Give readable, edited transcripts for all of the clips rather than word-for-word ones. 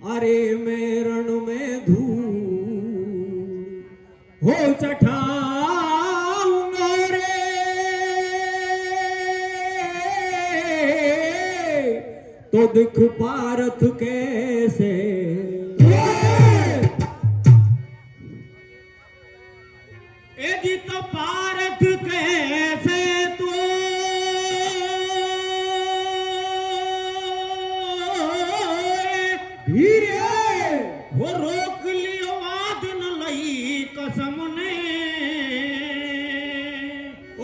अरे मैं रण में धूल हो चढ़ाऊंगा रे, तो दिख पारथ कैसे ए जी, तो पारथ कैसे तू धीरे वो रोक लियो वाद न लई कसम ने। ओ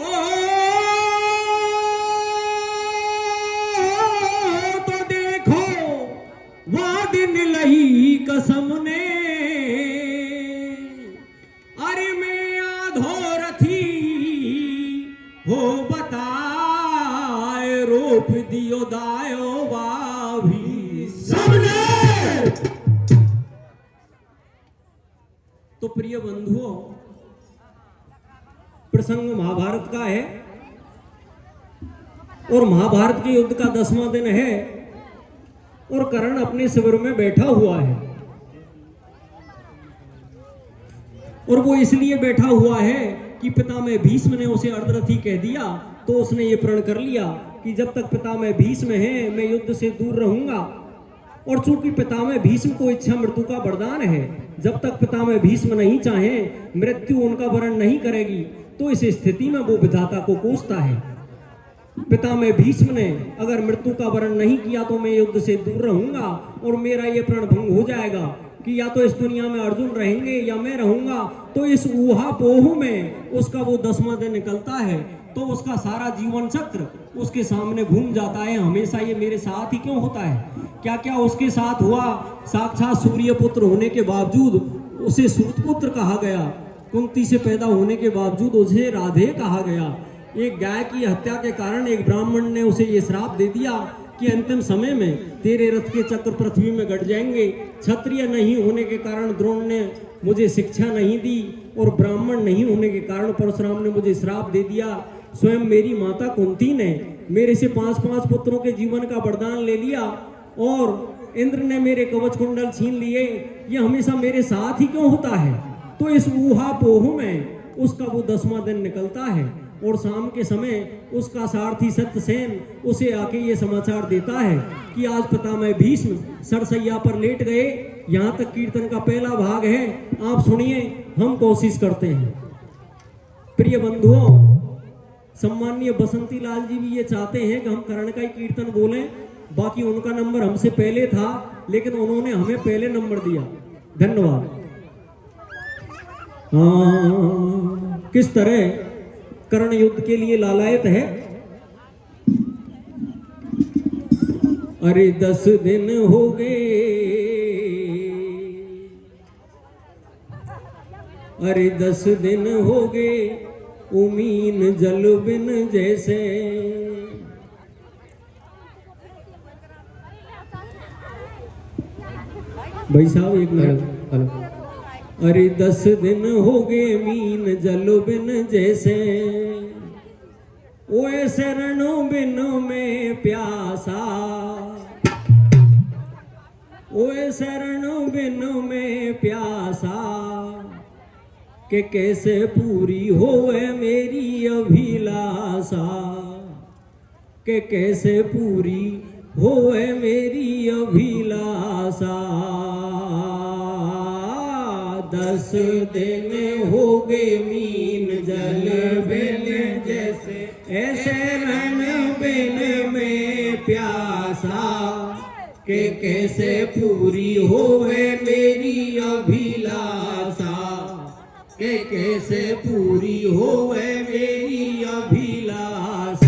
तो देखो वाद न लई कसम ने, अरे मैं आधोरथी हो बताए रूप दियो दायो बाभी सबने। तो प्रिय बंधुओं, प्रसंग महाभारत का है और महाभारत के युद्ध का 10वां दिन है और कर्ण अपने शिविर में बैठा हुआ है और वो इसलिए बैठा हुआ है कि पितामह भीष्म ने उसे अर्धरथी कह दिया, तो उसने ये प्रण कर लिया कि जब तक पितामह भीष्म है मैं युद्ध से दूर रहूंगा। और चूंकि पितामह भीष्म को इच्छा मृत्यु का वरदान है, जब तक पितामह भीष्म नहीं चाहे मृत्यु उनका वरण नहीं करेगी, तो इस स्थिति में वो विधाता को कोसता है। पितामह भीष्म ने अगर मृत्यु का वरण नहीं किया तो मैं युद्ध से दूर रहूंगा और मेरा ये प्रण भंग हो जाएगा कि या तो इस दुनिया में अर्जुन रहेंगे या मैं रहूंगा। तो इस ऊहापोह में उसका वो 10वां दिन निकलता है, तो उसका सारा जीवन चक्र उसके सामने घूम जाता है। हमेशा ये मेरे साथ ही क्यों होता है, क्या क्या उसके साथ हुआ। साक्षात सूर्य पुत्र होने के बावजूद उसे सूत पुत्र कहा गया, कुंती से पैदा होने के बावजूद उसे राधे कहा गया। एक गाय की हत्या के कारण एक ब्राह्मण ने उसे ये श्राप दे दिया कि अंतिम समय में तेरे रथ के चक्र पृथ्वी में गड़ जाएंगे। क्षत्रिय नहीं होने के कारण द्रोण ने मुझे शिक्षा नहीं दी और ब्राह्मण नहीं होने के कारण परशुराम ने मुझे श्राप दे दिया। स्वयं मेरी माता कुंती ने मेरे से 5-5 पुत्रों के जीवन का वरदान ले लिया और इंद्र ने मेरे कवच कुंडल छीन लिए। ये हमेशा मेरे साथ ही क्यों होता है। तो इस ऊहापोह में उसका वो 10वां दिन निकलता है और शाम के समय उसका सारथी सत्यसेन उसे आके ये समाचार देता है कि आज पितामह भीष्म सरसैया पर लेट गए। यहाँ तक कीर्तन का पहला भाग है, आप सुनिए, हम कोशिश करते हैं। प्रिय बंधुओं, सम्माननीय बसंती लाल जी भी ये चाहते हैं कि हम कर्ण का ही कीर्तन बोलें। बाकी उनका नंबर हमसे पहले था, लेकिन उन्होंने हमें पहले नंबर दिया। धन्यवाद। किस तरह कर्ण युद्ध के लिए लालायत है। अरे 10 दिन हो गए, अरे 10 दिन हो गए, उमीन जल बिन जैसे। भाई साहब एक मिनट। अरे 10 दिन हो गए मीन जल बिन जैसे, ओए शरणों बिन में प्यासा, ओए शरणों बिन में प्यासा, कि कैसे पूरी होए मेरी अभिलाषा, कि कैसे पूरी होए मेरी अभिलाषा। 10 दिन हो गए मीन जल बिन जैसे, ऐसे रण बिन में प्यासा, कि कैसे पूरी होए मेरी अभिलाषा, कि कैसे पूरी होए मेरी अभिलाषा।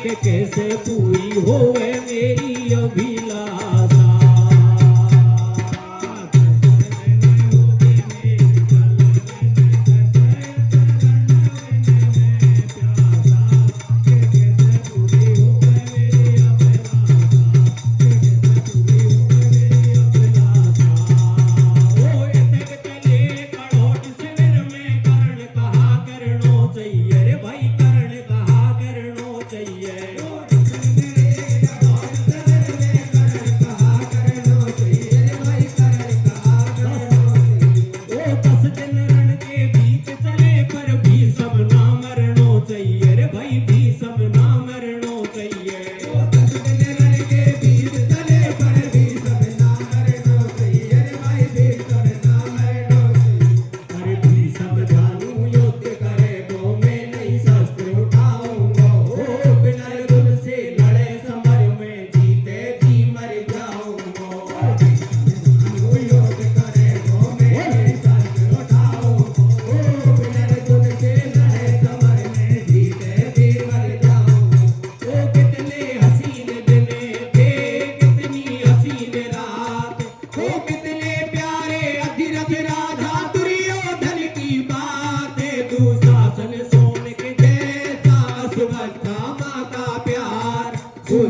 कि कैसे पूरी होवे मेरी अभिलाषा।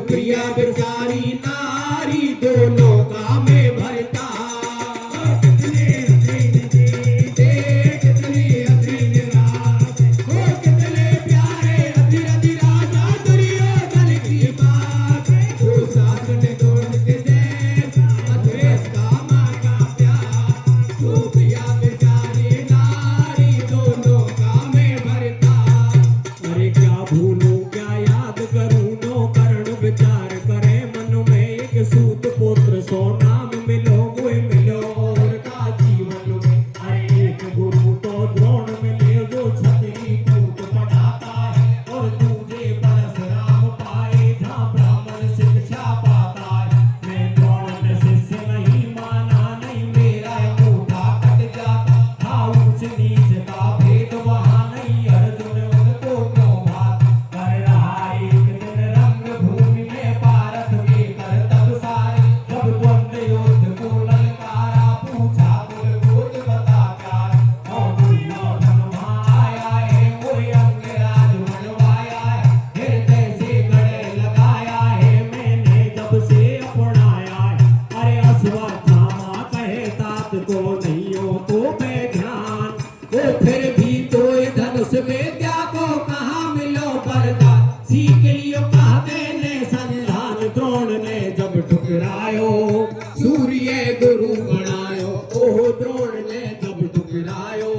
प्रिया बेचारी नारी दोनों का में भरता। कितने हसीन दे कितनी हसीन रात हो, कितने प्यारे अधीर अधीर राजा दुर्योधन की बात। दुशासन दोष के जैसा अद्वैत का माँ का प्यार। प्रिया बेचारी नारी दोनों का में भरता। अरे क्या भूलूं क्या याद करूं नो करण विचार करे मन में एक सूत पुत्र सो नाम मिलो कोई मिलो और का जीवन में। अरे एक गुरु तो द्रोण मिले जो छतरी कूट पढ़ाता है और दूजे परशुराम पाए जहाँ ब्राह्मण शिक्षा पाता है। मैं द्रोण ने शिष्य नहीं माना नहीं मेरा अंगूठा कट जाता था। ऊंच नीच का भेद वहाँ नहीं अर्जुन उनको क्यों भाग कर रहा एक दिन रंग भूमि में पारत में कर तब सारे जब द्वंद युद्ध को ललकारा पूछा कुल बोध बता क्या और दुर्योधन वहाँ आया है कोई अंगराज बनवाया है हृदय से गले लगाया है मैंने जब से अपनाया है। अरे अश्वत्थामा कहे तात को नहीं हो तो बेध्यान वो फिर भी तो धनुष विद्या को कहाँ मिलो वरदान। सीख लियो कहते ने संधान द्रोण ने जब ठुकरायो सूर्य गुरु बनायो। ओह द्रोण ने जब ठुकरायो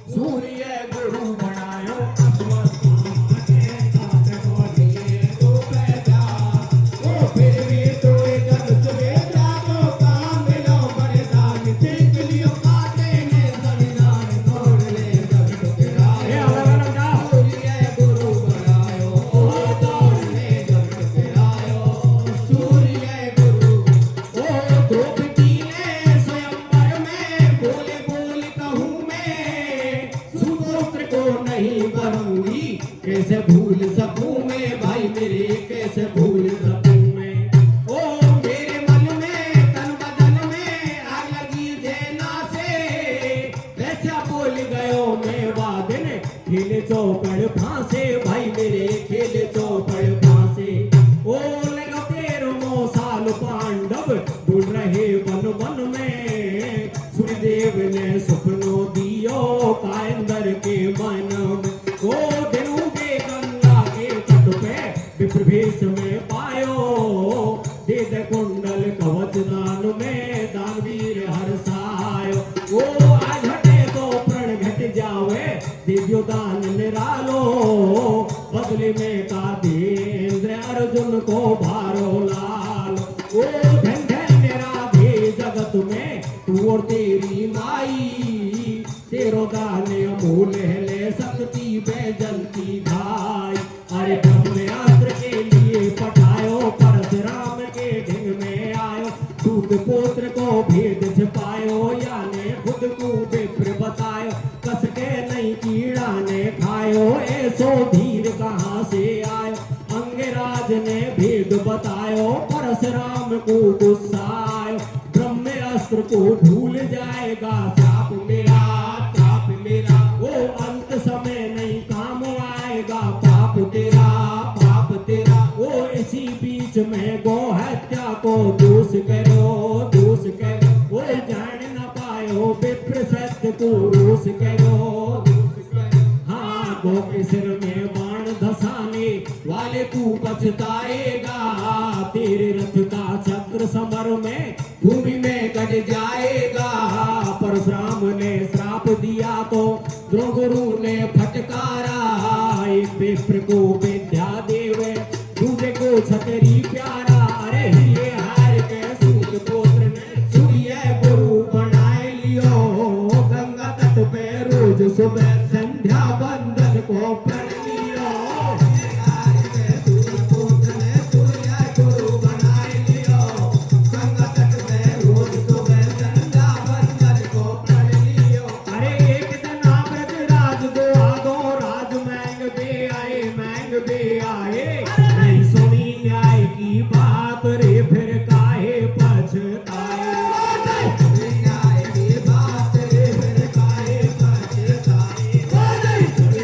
सूर्य गुरु बनायो। अश्वत्थामा के साथ को दिए तो पहचान वो फिर भी तो धनुष विद्या को कहाँ मिलो वरदान। सीख लियो कहते ने संधान द्रोण ने जब ठुकरायो सूर्य गुरु बनायो। ओह द्रोण ने जब ठुकरायो सूर्य गुरु। ओ द्रौपदी ने स्वयंवर में बोले बोल कहूँ मैं सुपुत्र को नहीं वरूंगी कैसे भूल सकूं मैं भाई मेरे कैसे भूल सकूं मैं। ओ मेरे मन में तन बदन में आग लगी जेना से वैसा बोल गयो मैं वादन खेले चौपड़ फांसे भाई मेरे खेले चौपड़ फांसे। ओ लगा 13 साल पांडव ढूंढ रहे वन वन में सूर्यदेव ने सपनों दियो कायंदर के मन में। ओ दिनों के गंगा के तट पे विप्रवेश में पायो दे दे कुंडल कवच दान में दानवीर हर्षायो। ओ आज हटे तो प्रण घट जावे दिव्यो दान निरालो बदले में का देंद्र अर्जुन को भारो लाल। ओ धन धन राधे जगत में तू और तेरी माई तेरो दान अमूल है ले सकती बेजंती भाई। अरे ब्रह्मास्त्र के लिए पठायो परशुराम के ढिंग में आयो दूत पुत्र को भेद छिपायो याने खुद को विप्र बतायो कस के नहीं कीड़ा ने खायो ऐसो धीर कहाँ से आयो। अंगरा धर्मराज ने भेद बतायो, परशुराम को गुस्सा आयो, ब्रह्मास्त्र को भूल जाएगा, श्राप मेरा वो अंत समय नहीं काम आएगा, पाप तेरा वो इसी बीच में गौ हत्या को दोष करो, वो जान न पायो विप्र सत्य को रोष करो। हाँ, गौ के सिर में बाण धसाने वाले तू पछताएगा, तेरे रथ का चक्र समर में भूमि में कट जाएगा। परशुराम ने श्राप दिया तो द्रोण गुरु ने फटकारा, एक विप्र को विद्या देवे, दूसरे को छतरी प्यारा। अरे ये हार के सूत पुत्र ने सूर्य गुरु बनाए लियो, गंगा तट पे रोज सुबह संध्या बंदन को पढ़ लियो। हार के सूत पुत्र ने सूर्य गुरु बनाए लियो, गंगा तट पे रोज सुबह संध्या बंदन को पढ़ लियो। अरे एक दिन आव्रत राज दो आगो राज मैंग बे आए, नहीं सुनी न्याय की बात रे फिर काहे पछताए। न्याय की बात रे फिर काहे पछताए,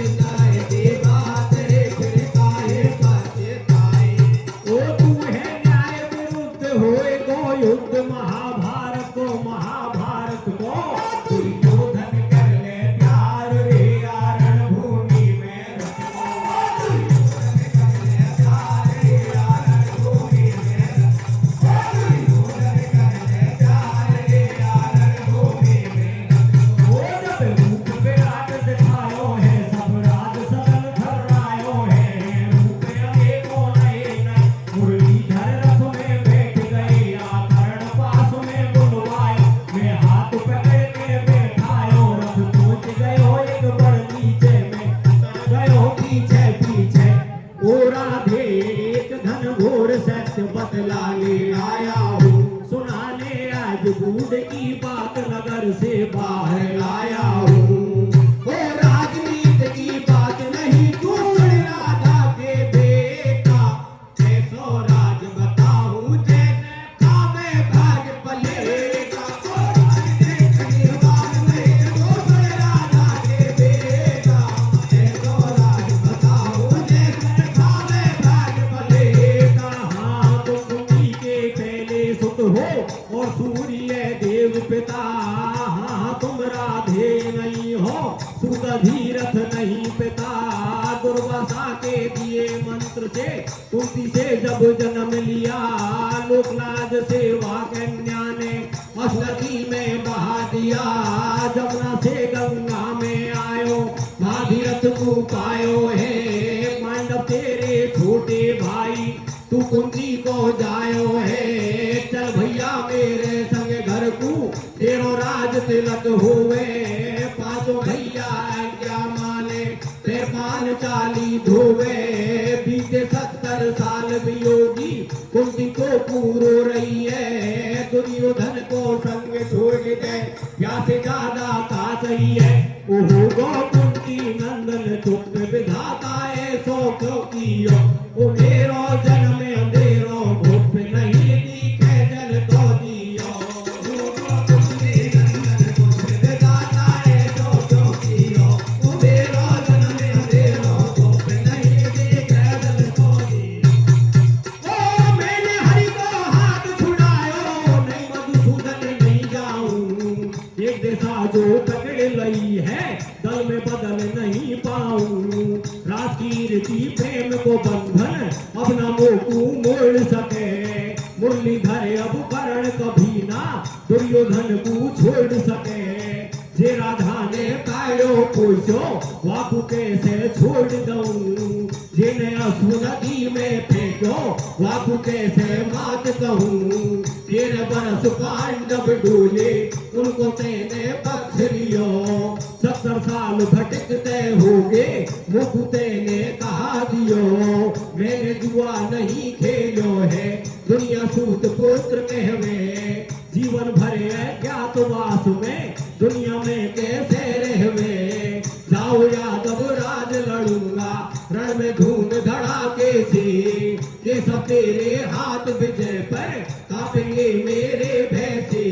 न्याय की बात रे फिर काहे पछताए। ओ तू है न्याय विरुद्ध होए गो युद्ध, महाभारत को दुर्योधन कर ले प्यार रे आरण भूमि में रख बतलाने आया हूँ, सुनाने आज बूढ़ की बात नगर से बाहर लाया हूँ। ओ राजनीति की बात नहीं तू राजा के बेटा, ऐसो राज बताऊं जैसे खावे भाग पलेगा। ओ राजनीति की बात नहीं तू राजा के बेटा, ऐसो राज बताऊं जैसे खावे भाग पलेगा। हाँ, हो और सूर्य देव पिता, हाँ तुम राधे नहीं हो, सुगधीरथ नहीं पिता। दुर्वासा के दिए मंत्र से कुंती से जब जन्म लिया, लोकलाज सेवा कन्या ने असलती में बहा दिया। जमुना से गंगा में आयो, भागीरथ को पायो है, पांडव तेरे छोटे भाई तू कुंती को जायो है। चल भैया मेरे संग घर को तेरो राज तिलक हुए, पांचों भैया क्या माने फिर पान चाली धोवे। बीते 70 साल वियोगी कुंती को पूरो रही है, दुर्योधन को संग छोड़ दे या से ज्यादा का चाहिए। ओहो गो कुंती नंदन चुप विधाता है सो क्यों कियो, ओ मेरो जन्म अंधेरो भूप नहीं दिखे जल तो दियो। ओ गो कुंती नंदन चुप विधाता है सो क्यों कियो, ओ मेरो जन्म अंधेरो भूप नहीं दिखे जल तो दियो। ओ मैंने हरि को हाथ छुड़ायो, नहीं मधुसूदन नहीं जाऊं, एक दिशा जो पकड़ लई है दल में बदल नहीं पाऊं। राजकीर्ति प्रेम को बंधन अब न मोकू मोड़ सके, मुरलीधर अब करण कभी ना दुर्योधन को छोड़ सके। जे राधा ने पायो पूछो वाकु कैसे छोड़ दऊं, जिन्हें अश्रु नदी में फेंको वाकु कैसे मात कहूं। तेरे बरस पांडव डोले उनको तेने बख्श लियो, 70 साल भटकते होगे मुख तेने कहा दियो। मैंने जुआ नहीं खेलो है दुनिया सूत पुत्र कहवे, जीवन भरे अज्ञातवास में दुनिया में कैसे रहवे। जाओ यादव राज लड़ूंगा रण में धूम धड़ाके से, ये सब तेरे हाथ विजय पर कांपेंगे मेरे भय से।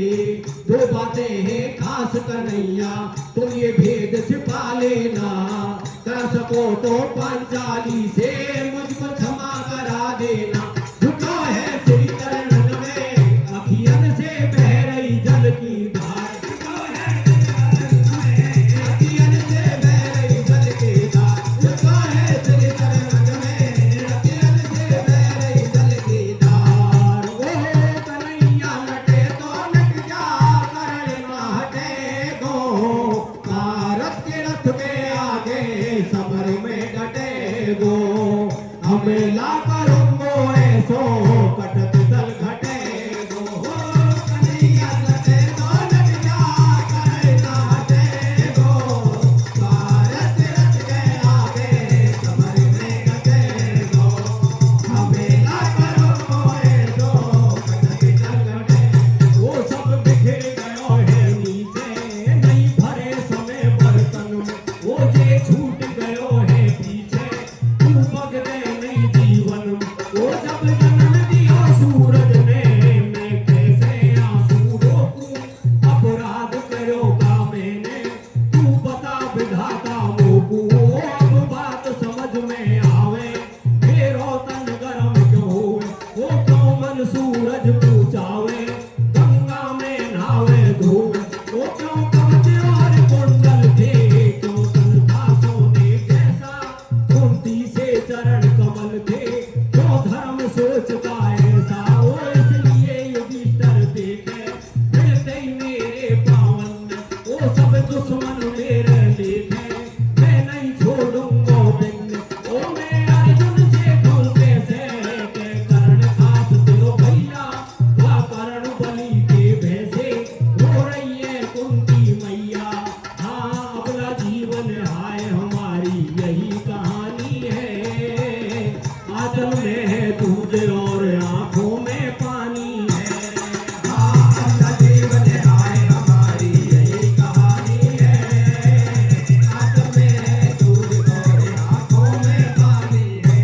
दो बातें हैं खास कन्हैया, तुम ये भेद छिपा लेना, कर सको तो पांचाली से मुझको क्षमा करा देना। झुका है श्री चरणन में अखियन से बह रही जल की धार, झुका है अखियन से बह रही जल की धार, झुका है श्री चरणन में अखियन से बह रही जल की धार। ओ कन्हैया लटे तो लट जा, करण ना हटे गो, भारत के रथ के आगे सबर में डटे गो। अमेला करूंगो ऐसो कटक दल घटे गो, कन्हैया लटे तो लट जा, करण ना हटे गो, भारत रथ के आगे सबर में डटे गो। अमेला करूंगो ऐसो कटक दल घटे। वो सब बिखर गयो है नीचे, नहीं भरे समय बर्तन में, वो जे छूट गयो है पीछे, तू बगदे नहीं जीवन में। वो जब जन्म दिया सूरज ने, मैं कैसे आंसू रोकूं, अपराध करो का मैंने, तू बता विधाता मोकू। अब बात समझ में आवे, मेरो तन गरम क्यों हुए, वो क्यों मन सूरज पूछावे, गंगा में नहावे धोवे, वो क्यों कवच और कुंडल थे, क्यों तन था सोने जैसा, कुंती से चरण कमल थे, क्यों धर्म सोचता ऐसा। वो इसलिए युधिष्ठिर देखे मिलते ही मेरे पावन, वो सब दुश्मन मेरे लेखे, मैं नहीं छोड़ूंगा बिन। ओ मैं अर्जुन से कहूं कैसे, के करण खास तेरो भैया, वा करण बलि के भैसे, रो रही है कुंती मैया। हाँ अपना जीवन हाय हमारी यही कहानी है, आंचल में है तुझे और आंखों में पानी है। हाँ अपना जीवन हाय हमारी यही कहानी है, आंचल में है तुझे और आंखों में पानी है।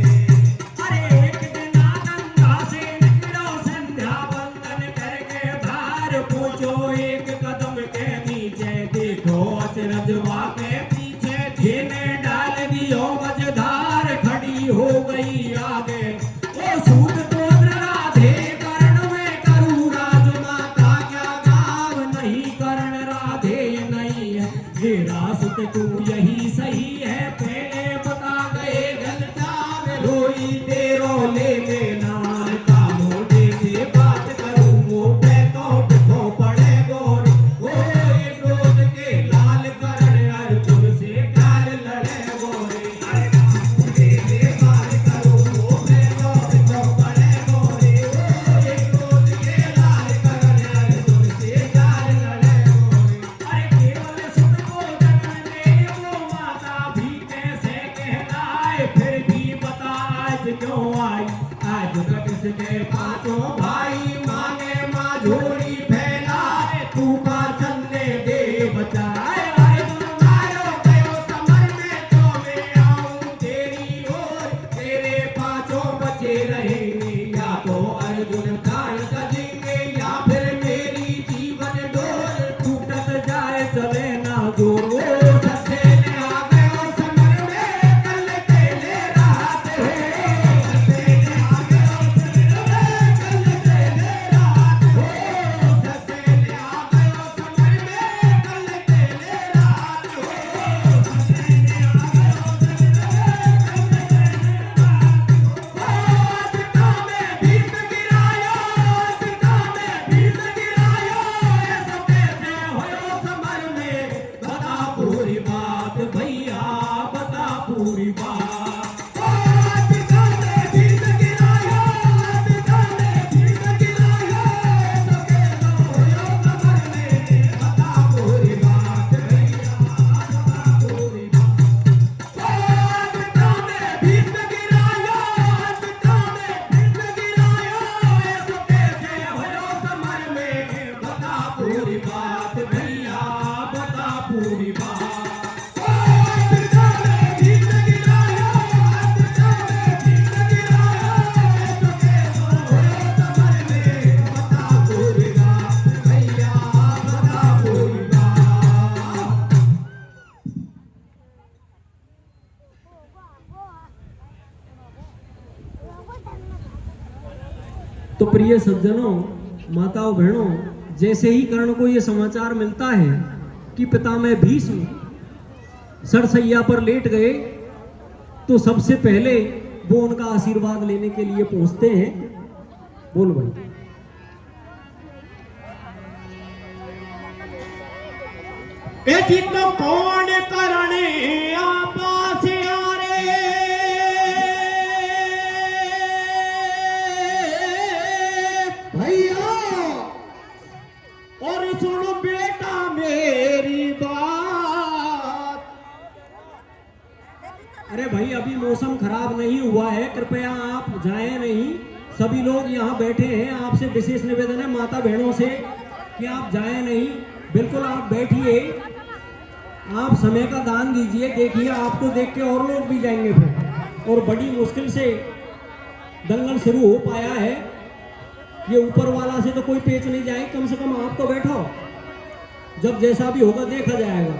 अरे एक दिन गंगा से निकलो संध्या वंदन करके, बाहर पूछो एक कदम के नीचे, देखो अचरजवा के पीछे, जेने डाल दियो मझधार, खड़ी हो गई आगे। ओ सूद पुत्र राधे कर्ण में करूँ राजमाता, क्या गाव नहीं कर्ण राधे नहीं है, ये रासत तू यही सही है, पहले बता गए गलता में, रोई तेरो ले लेना का मोटे से बात करूं, मोटे तो देखो पड़े गोर। ओ एक रोज के लाल करण अर्जुन से काल लड़े गोरे, मोटे से बात करूं, मोटे तो देखो पड़े गोरे। ओ एक रोज के लाल करण अर्जुन से काल लड़े गोरे। अरे केवल सुत को जन्म दे वो माता भी कैसे कहलाए, फिर भी बता आज क्यों आई, आज कटिस के पांचों भाई, मांगे माँ झोली फैलाए, तू का चलने दे बचाए। अर्जुन मारो गयो समर में, तो मैं आऊं तेरी ओर, तेरे पांचों बचे रहेंगे, या तो अर्जुन काल करेंगे, या फिर मेरी जीवन डोर टूटत जाए चले ना जोर। ओ सच्चे ने आ गए समर में, कल तेरे रात है, सच्चे ने आ गए समर में, कल तेरे तो प्रिय सज्जनों, माताओं, बहनों, जैसे ही कर्ण को यह समाचार मिलता है कि पितामह भीष्म सरसैया पर लेट गए, तो सबसे पहले वो उनका आशीर्वाद लेने के लिए पहुंचते हैं। बोलो भाई। ए चित कौन करने आपस यारे, भैया और सुनो बेटा मेरी बात। अरे भाई, अभी मौसम खराब नहीं हुआ है, कृपया आप जाएं नहीं। सभी लोग यहाँ बैठे हैं, आपसे विशेष निवेदन है माता बहनों से कि आप जाएं नहीं, बिल्कुल आप बैठिए, आप समय का दान दीजिए। देखिए, आपको देख के और लोग भी जाएंगे फिर, और बड़ी मुश्किल से दंगल शुरू हो पाया है। ये ऊपर वाला से तो कोई पेच नहीं जाए, कम से कम आप तो बैठो, जब जैसा भी होगा देखा जाएगा।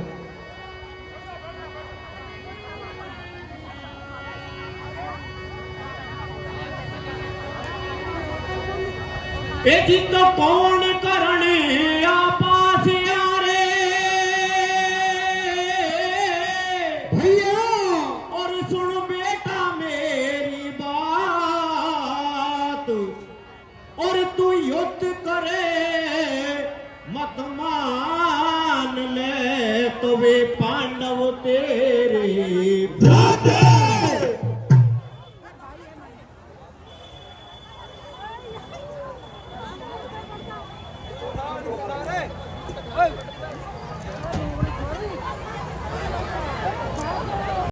ए चित कौन करने आपस यारे, भैया और सुन बेटा मेरी बात। और तू युद्ध करे मत मान ले, तो वे पांडव तेरे भ्राता। Hey!